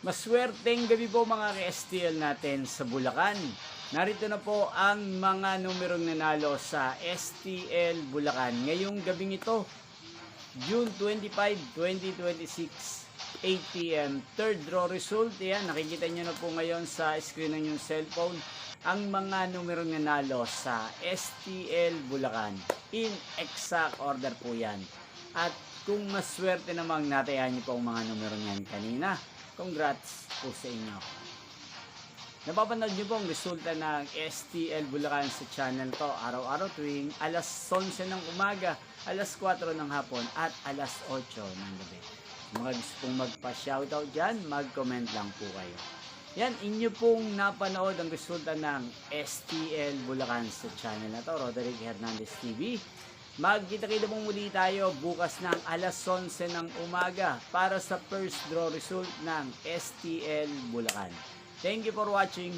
Maswerteng gabi po mga ka-STL natin sa Bulacan. Narito na po ang mga numerong nanalo sa STL Bulacan. Ngayong gabing ito, June 25, 2026, 8 p.m. Third draw result. Yan, nakikita nyo na po ngayon sa screen ng yung cellphone ang mga numerong nanalo sa STL Bulacan. In exact order po yan. At kung maswerte namang natayan nyo po ang mga numerong yan kanina, congrats po sa inyo. Napapanood nyo po ang resulta ng STL Bulacan sa channel to araw-araw tuwing alas 11 ng umaga, alas 4 ng hapon at alas 8 ng gabi. Mga gusto pong magpa-shoutout dyan, mag-comment lang po kayo. Yan, inyo pong napanood ang resulta ng STL Bulacan sa channel na to, Roderick Hernandez TV. Magkita-kita pong muli tayo bukas ng alas 11 ng umaga para sa first draw result ng STL Bulacan. Thank you for watching.